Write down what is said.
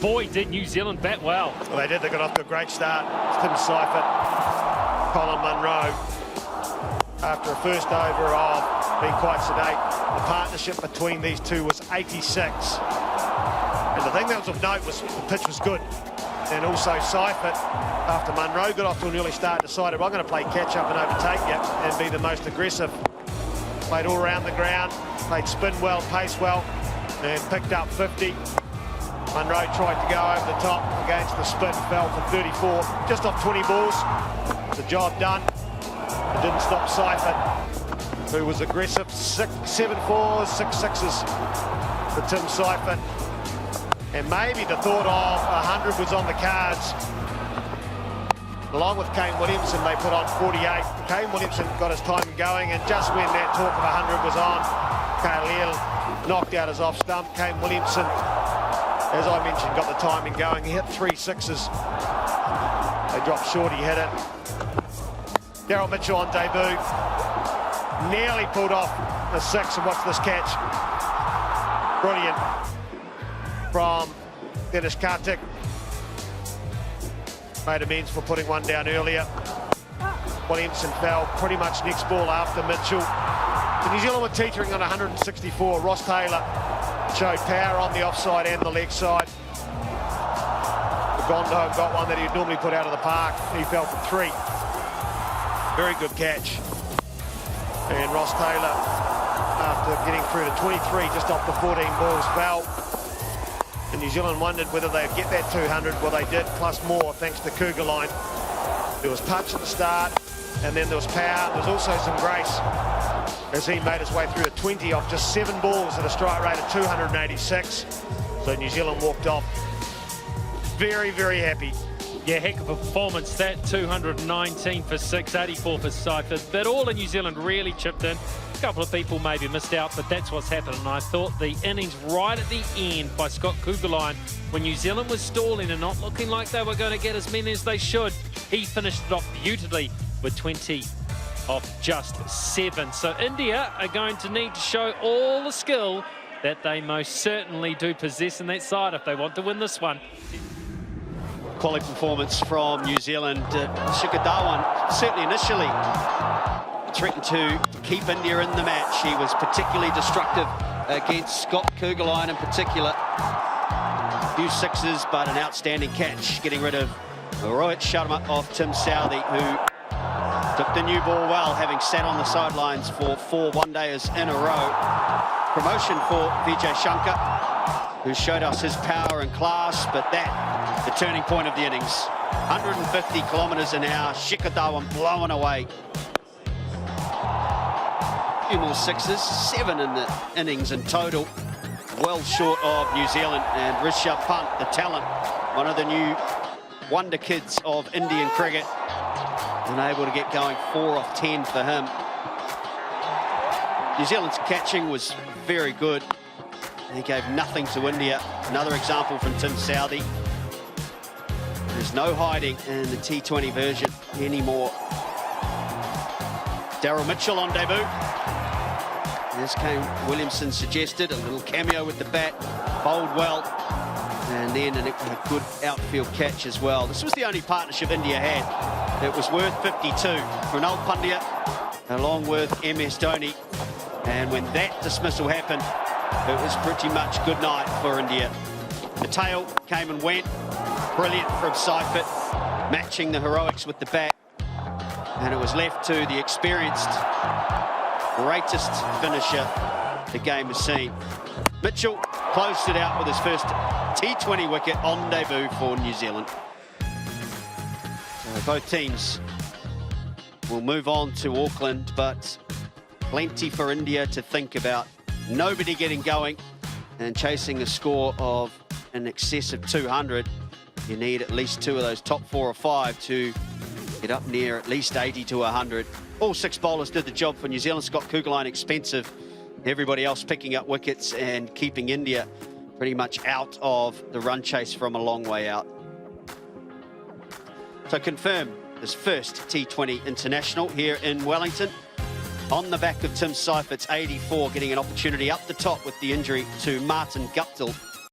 boy, did New Zealand bat well. Well, they did. They got off to a great start. Tim Seifert, Colin Munro. After a first over of being quite sedate, the partnership between these two was 86. And the thing that was of note was the pitch was good. And also Seifert, after Munro got off to an early start, decided, well, I'm going to play catch-up and overtake you and be the most aggressive. Played all around the ground, played spin well, pace well, and picked up 50. Munro tried to go over the top against the spin, fell for 34, just off 20 balls. The job done. It didn't stop Seifert, who was aggressive. 7 fours, 6 sixes for Tim Seifert. And maybe the thought of 100 was on the cards. Along with Kane Williamson, they put on 48. Kane Williamson got his time going, and just when that talk of 100 was on, Khalil knocked out his off stump. Kane Williamson, as I mentioned, got the timing going. He hit 3 sixes. They dropped short, he hit it. Daryl Mitchell on debut. Nearly pulled off a 6, and watch this catch. Brilliant from Dennis Kartik. Made amends for putting one down earlier. Williamson fell pretty much next ball after Mitchell. The New Zealand were teetering on 164. Ross Taylor showed power on the offside and the leg side. Gondo got one that he'd normally put out of the park. He fell for 3. Very good catch. And Ross Taylor, after getting through to 23, just off the 14 balls, fell. And New Zealand wondered whether they'd get that 200. Well, they did, plus more, thanks to Kugelijn. There was touch at the start, and then there was power. There was also some grace as he made his way through to 20 off just 7 balls at a strike rate of 286. So New Zealand walked off very, very happy. Yeah, heck of a performance that. 219 for 6, 84 for Seifert. But all of New Zealand really chipped in. A couple of people maybe missed out, but that's what's happened. And I thought the innings right at the end by Scott Kugelijn, when New Zealand was stalling and not looking like they were going to get as many as they should, he finished it off beautifully with 20 off just 7. So India are going to need to show all the skill that they most certainly do possess in that side if they want to win this one. Quality performance from New Zealand. Shikhar Dhawan certainly initially threatened to keep India in the match. He was particularly destructive against Scott Kugelijn in particular. A few sixes, but an outstanding catch, getting rid of Rohit Sharma off Tim Southee, who took the new ball well, having sat on the sidelines for 4 one-dayers in a row. Promotion for Vijay Shankar, who showed us his power and class, but that, the turning point of the innings. 150 kilometres an hour, Shikhar Dhawan blowing away. A few more sixes, 7 in the innings in total. Well short of New Zealand, and Rishabh Pant, the talent, one of the new wonder kids of Indian cricket, unable to get going. 4 off 10 for him. New Zealand's catching was very good. He gave nothing to India. Another example from Tim Southee. There's no hiding in the T20 version anymore. Daryl Mitchell on debut. As Kane Williamson suggested, a little cameo with the bat, bowled well, and then a good outfield catch as well. This was the only partnership India had. It was worth 52. Ronald Pandya along with MS Dhoni. And when that dismissal happened, it was pretty much good night for India. The tail came and went. Brilliant from Seifert, matching the heroics with the bat. And it was left to the experienced, greatest finisher the game has seen. Mitchell closed it out with his first T20 wicket on debut for New Zealand. So both teams will move on to Auckland, but plenty for India to think about. Nobody getting going and chasing a score of in excess of 200. You need at least 2 of those top 4 or 5 to get up near at least 80 to 100. All 6 bowlers did the job for New Zealand. Scott Kugelijn expensive. Everybody else picking up wickets and keeping India pretty much out of the run chase from a long way out. So confirm this first T20 international here in Wellington. On the back of Tim Seifert's 84, getting an opportunity up the top with the injury to Martin Guptill.